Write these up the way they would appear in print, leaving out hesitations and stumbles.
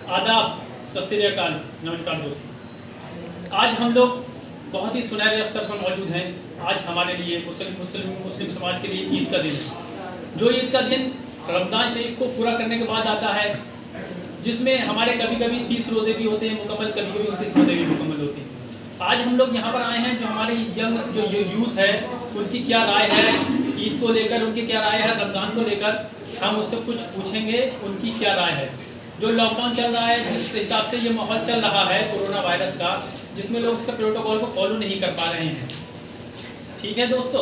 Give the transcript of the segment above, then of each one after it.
आदाब, सत श्री अकाल, नमस्कार दोस्तों। आज हम लोग बहुत ही सुनहरे अवसर पर मौजूद हैं। आज हमारे लिए मुस्लिम समाज के लिए ईद का दिन है। जो ईद का दिन रमज़ान शरीफ को पूरा करने के बाद आता है, जिसमें हमारे कभी कभी 30 रोज़े भी होते हैं मुकम्मल, कभी कभी 29 रोज़े भी मुकम्मल होते हैं। आज हम लोग यहाँ पर आए हैं, जो हमारे यंग जो यूथ है उनकी क्या राय है ईद को लेकर, उनकी क्या राय है रमज़ान को लेकर, हम उससे कुछ पूछेंगे उनकी क्या राय है। जो लॉकडाउन चल रहा है, जिस हिसाब से ये माहौल चल रहा है कोरोना वायरस का, जिसमें लोग उसके प्रोटोकॉल को फॉलो नहीं कर पा रहे हैं, ठीक है दोस्तों,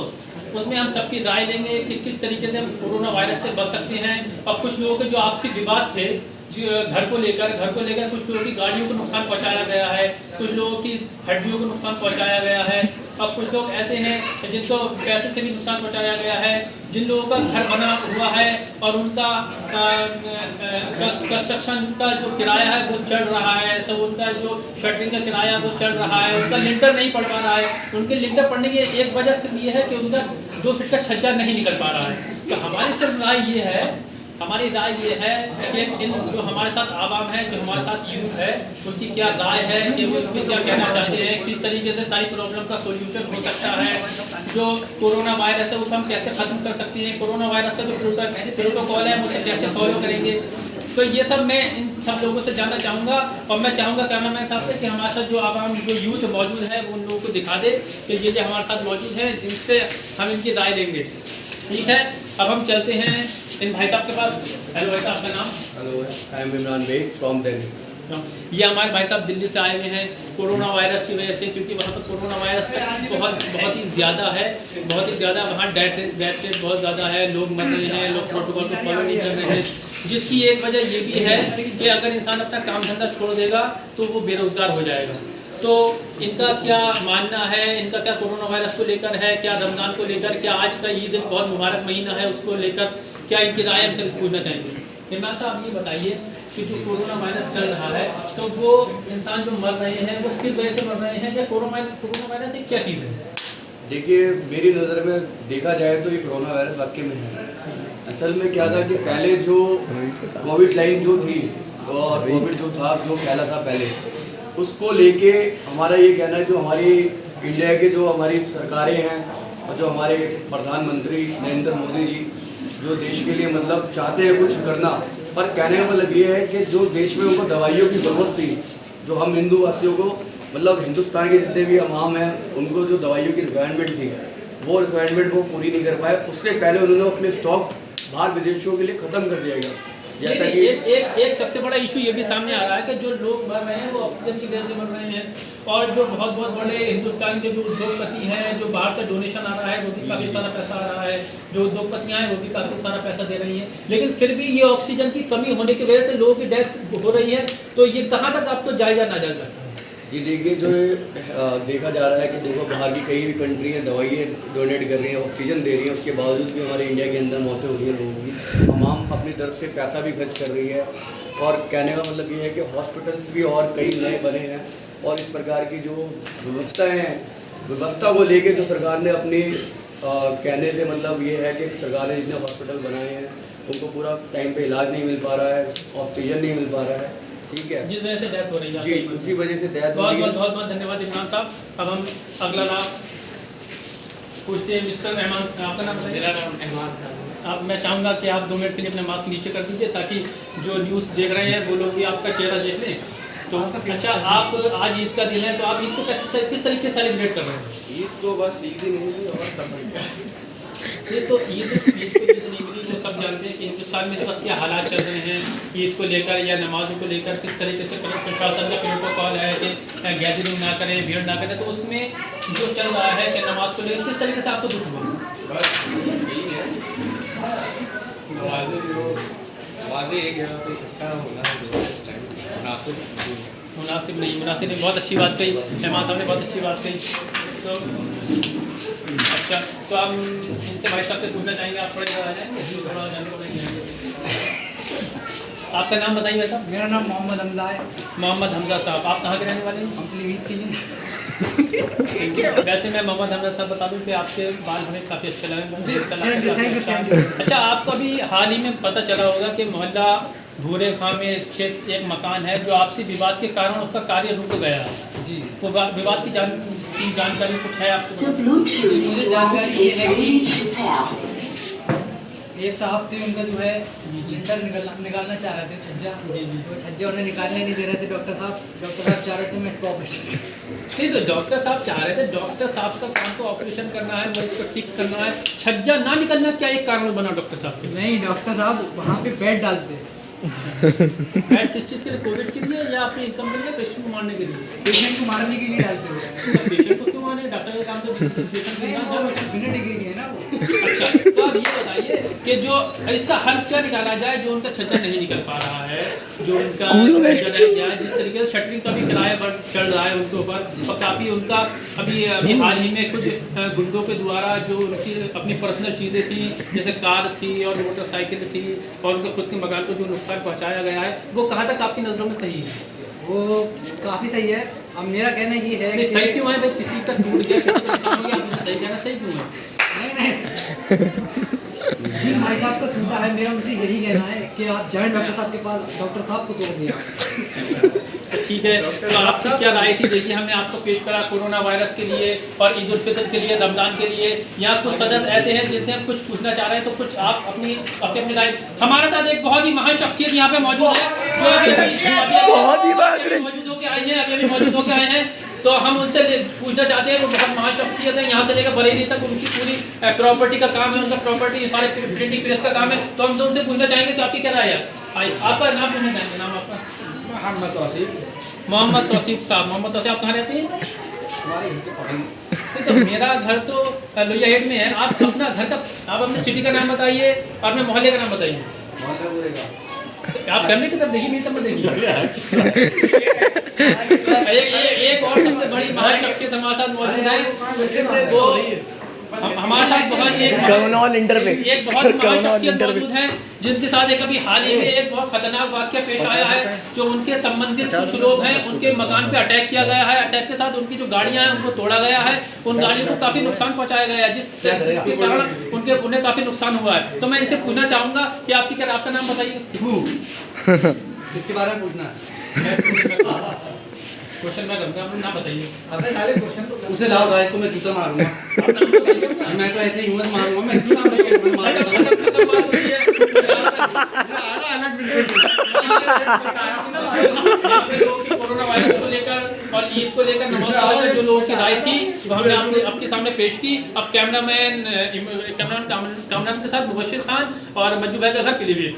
उसमें हम सबकी राय लेंगे कि किस तरीके से हम कोरोना वायरस से बच सकते हैं। और कुछ लोगों के जो आपसी विवाद थे घर को लेकर कुछ लोगों की गाड़ियों को नुकसान पहुंचाया गया है, कुछ लोगों की हड्डियों को नुकसान पहुंचाया गया है, और कुछ लोग ऐसे हैं जिनको पैसे से भी नुकसान पहुंचाया गया है, जिन लोगों का घर बना हुआ है और उनका कंस्ट्रक्शन का जो किराया है वो चढ़ रहा है, सब उनका जो शटरिंग का किराया वो चढ़ रहा है, उनका लिंटर नहीं पड़ पा रहा है। उनके लिंटर पड़ने की एक वजह से ये है कि उनका 2 फीट का छज्जा नहीं निकल पा रहा है। तो हमारी राय ये है कि इन जो हमारे साथ आवाम है, जो हमारे साथ यूथ है, उनकी क्या राय है कि वो इसमें क्या कहना चाहते हैं, किस तरीके से सारी प्रॉब्लम का सोल्यूशन हो सकता है। जो कोरोना वायरस है उसे हम कैसे ख़त्म कर सकते हैं, कोरोना वायरस का जो प्रोटोकॉल है उसे कैसे फॉलो करेंगे। तो ये सब मैं इन सब लोगों से जानना चाहूँगा, और मैं चाहूँगा कैमरामैन साहब से कि हमारे साथ जो आवाम जो यूथ मौजूद है वो उन लोगों को दिखा दे कि ये हमारे साथ मौजूद है, जिनसे हम इनकी राय लेंगे। ठीक है, अब हम चलते हैं इन भाई साहब के पास। हेलो भाई साहब, आपका नाम? Hello, I am Imran Baig from Delhi. ये हमारे भाई साहब दिल्ली से आए हुए हैं कोरोना वायरस की वजह से, क्योंकि वहाँ पर कोरोना वायरस बहुत ही ज़्यादा है, बहुत ही ज़्यादा वहाँ डेथ रेट बहुत ज़्यादा है, लोग मर रहे हैं, लोग प्रोटोकॉल को फॉलो नहीं कर रहे हैं, जिसकी एक वजह ये भी है कि अगर इंसान अपना काम धंधा छोड़ देगा तो वो बेरोज़गार हो जाएगा। तो इनका क्या मानना है, इनका क्या कोरोना वायरस को लेकर है, क्या रमज़ान को लेकर, क्या आज का ईद बहुत मुबारक महीना है उसको लेकर, क्या इनकी राय हमसे पूछना चाहेंगे। इमरान साहब ये बताइए कि जो कोरोना वायरस चल रहा है तो वो इंसान जो मर रहे हैं वो किस वजह से मर रहे हैं, या कोरोना वायरस एक क्या चीज़ है? देखिए, मेरी नज़र में देखा जाए तो ये कोरोना वायरस वाकई में है। असल में क्या था कि पहले जो कोविड लाइन जो थी और कोविड जो था जो फैला था पहले, उसको लेके हमारा ये कहना है, जो हमारी इंडिया के जो हमारी सरकारें हैं और जो हमारे प्रधानमंत्री नरेंद्र मोदी जी जो देश के लिए मतलब चाहते हैं कुछ करना, पर कहने का मतलब ये है कि जो देश में उनको दवाइयों की ज़रूरत थी, जो हम हिंदू वासियों को मतलब हिंदुस्तान के जितने भी अवाम हैं उनको जो दवाइयों की रिक्वायरमेंट थी वो रिक्वायरमेंट वो पूरी नहीं कर पाए। उससे पहले उन्होंने अपने स्टॉक बाहर विदेशियों के लिए ख़त्म कर दिया गया। जैसा कि एक सबसे बड़ा इशू ये भी सामने आ रहा है कि जो लोग मर रहे हैं वो ऑक्सीजन की वजह से मर रहे हैं, और जो बहुत बड़े हिंदुस्तान के जो उद्योगपति हैं, जो बाहर से डोनेशन आ रहा है वो भी काफ़ी सारा पैसा आ रहा है, जो उद्योगपतियाँ हैं वो भी काफ़ी सारा पैसा दे रही हैं, लेकिन फिर भी ये ऑक्सीजन की कमी होने की वजह से लोगों की डेथ हो रही है। तो ये कहाँ तक आपको जायजा ना जा सकता है? ये देखिए, जो देखा जा रहा है कि देखो बाहर की कई भी कंट्री हैं दवाइयाँ डोनेट कर रही हैं, ऑक्सीजन दे रही हैं, उसके बावजूद भी हमारे इंडिया के अंदर मौतें हो रही हैं लोगों की। तमाम अपनी तरफ से पैसा भी खर्च कर रही है, और कहने का मतलब ये है कि हॉस्पिटल्स भी और कई नए बने हैं, और इस प्रकार की जो व्यवस्थाएँ हैं, व्यवस्था को लेके जो सरकार ने अपनी कहने से मतलब ये है कि सरकार ने जितने हॉस्पिटल बनाए हैं उनको पूरा टाइम पे इलाज नहीं मिल पा रहा है, ऑक्सीजन नहीं मिल पा रहा है, ठीक है, जिस वजह से डेथ हो रही है। जी, उसी वजह से डेथ हो रही है। बहुत धन्यवाद इमरान साहब। अब हम अगला नाम पूछते हैं मिस्टर रहमान, आपका नाम बताइए। मेरा नाम अहमद। अब मैं चाहूँगा कि आप 2 मिनट के लिए अपना मास्क नीचे कर दीजिए, ताकि जो न्यूज़ देख रहे हैं वो लोग भी आपका चेहरा देख लें। तो अच्छा, आप आज ईद का दिन है, तो आप ईद को किस तरीके से सेलिब्रेट कर रहे हैं? ईद को बस ईद ही नहीं है और सब ये तो ईद नहीं मिली तो सब जानते हैं कि हिंदुस्तान में इस वक्त क्या हालात चल रहे हैं ईद को लेकर या नमाज़ों को लेकर, किस तरीके से प्रशासन का प्रोटोकॉल है कि गैदरिंग ना करें, भीड़ ना करें। तो उसमें जो चल रहा है कि नमाज को लेकर किस तरीके से आपको दुख हुआ? बस यही है, नमाज़ें एक जगह पे इकट्ठा होना इस टाइम मुनासिब नहीं। बहुत अच्छी बात कही मेहमान साहब ने, बहुत अच्छी बात कही। तो अच्छा, तो हम इनसे भाई साहब से पूछना चाहेंगे, आप थोड़ा आ जाएंगे। आपका नाम बताइए भाई साहब। मेरा नाम मोहम्मद हमजा है। मोहम्मद हमजा साहब, आप कहाँ के रहने वाले हैं? हम पीलीभीत के हैं। वैसे मैं मोहम्मद हमजा साहब बता दूं कि आपके बाल हमें काफ़ी अच्छे लगे। अच्छा, आपको अभी हाल ही में पता चला होगा कि मोहल्ला धूरे खां में स्थित एक मकान है जो आपसी विवाद के कारण उसका कार्य रुक गया है। जी वो विवाद की जानकारी कुछ है आपको? मुझे जानकारी ये है कि एक साहब थे, उनका जो है लिंटर निकालना चाह रहे थे, छज्जा। तो छज्जा उन्हें निकालने नहीं दे रहे थे डॉक्टर साहब चाह रहे थे मैं इसको ऑपरेशन। नहीं तो डॉक्टर साहब चाह रहे थे, डॉक्टर साहब का काम तो ऑपरेशन करना है, मरीज को ठीक करना है, छज्जा ना निकलना क्या एक कारण बना डॉक्टर साहब के? नहीं, डॉक्टर साहब वहाँ पे बेड डालते। बेड किस चीज़ के लिए? कोविड के लिए या अपनी इनकम के लिए, पेशेंट को मारने के लिए? पेशेंट को मारने के लिए डालते हो। पेशेंट को क्यों मारने? डॉक्टर का काम तो पेशेंट के यहाँ जाना है। बिना डिग्री के है ना वो। अच्छा, तो आप ये बताइए कि जो इसका हल क्या निकाला जाए, जो उनका छज्जा नहीं निकल पा रहा है, जो उनका जिस तरीके से शटरिंग का भी किराया चढ़ रहा है उनके ऊपर, और काफ़ी उनका अभी हाल ही में कुछ गुंडों के द्वारा जो उनकी अपनी पर्सनल चीज़ें थी, जैसे कार थी और मोटरसाइकिल थी, और उनके खुद के मकान को जो नुकसान पहुँचाया गया है, वो कहाँ तक आपकी नज़रों में सही है? वो काफ़ी सही है। अब मेरा कहना ये है नहीं, सही क्यों है भाई? किसी का टूट गया, किसी का नुकसान हो गया, आप सही कहना सही क्यों है? नहीं जिन भाई साहब का टूटा है, मेरा उनसे यही कहना है कि आप जाएं डॉक्टर साहब के पास, डॉक्टर साहब को तोड़ दिया। ठीक है, तो आपकी क्या राय थी? देखिए, हमने आपको पेश करा कोरोना वायरस के लिए और ईद उल फितर के लिए, रमज़ान के लिए। यहाँ कुछ सदस्य ऐसे हैं जिनसे हम कुछ पूछना चाह रहे हैं, तो कुछ आप अपनी राय। हमारे साथ एक बहुत ही महान शख्सियत यहाँ पे मौजूद है, जो अभी मौजूद होकर आए हैं, अभी मौजूद होकर आए हैं। तो हम उनसे पूछना चाहते हैं, वो बहुत महान शख्सियत है, यहाँ से लेकर बरेली तक उनकी पूरी प्रॉपर्टी का काम है, उनका प्रॉपर्टी सारे प्रिंटिंग प्रेस का काम है। तो हम उनसे पूछना चाहेंगे कि आपकी क्या राय है? आपका नाम पूछना चाहेंगे? नाम आपका? मोहम्मद तौसीफ साहब। मोहम्मद तौसीफ, आप कहाँ रहते हैं? तो मेरा घर तो लोहिया हेड में है। आप अपना घर का, आप अपने सिटी का नाम बताइए और अपने मोहल्ले का नाम बताइए। आप कैमरे की तरफ देखिए, मेरी तरफ देखिए। एक और सबसे बड़ी महान शख्सियत हमारे साथ मौजूद है, वो हमारे साथ बहुत एक बहुत महान शख्सियत मौजूद है, जिनके साथ एक अभी हाल ही में एक बहुत खतरनाक वाक़या पेश आया है। जो उनके संबंधित कुछ लोग हैं, उनके मकान पे अटैक किया गया है। अटैक के साथ उनकी जो गाड़ियां हैं उनको तोड़ा गया है, उन गाड़ियों को काफ़ी नुकसान पहुंचाया गया है, जिसके कारण उन्हें काफ़ी नुकसान हुआ है। तो मैं इनसे पूछना चाहूँगा कि आपका नाम बताइए। इसके बारे में पूछना है। क्वेश्चन मैं करूँगा, आप नाम बताइए। अबे साले क्वेश्चन तो उसे लाओ भाई को मैं जूता मारूंगा। आप नाम बताइए। मैं तो ऐसे ही हिम्मत मारूंगा, मैं क्यों नाम लेके मारूंगा? कोरोना वायरस को लेकर और ईद को लेकर नमाज को लेकर जो लोगों की राय थी, वो हमने आपके सामने पेश की। अब कैमरामैन के साथ मुबशिर खान और मज्जू भाई का घर पीलीभीत।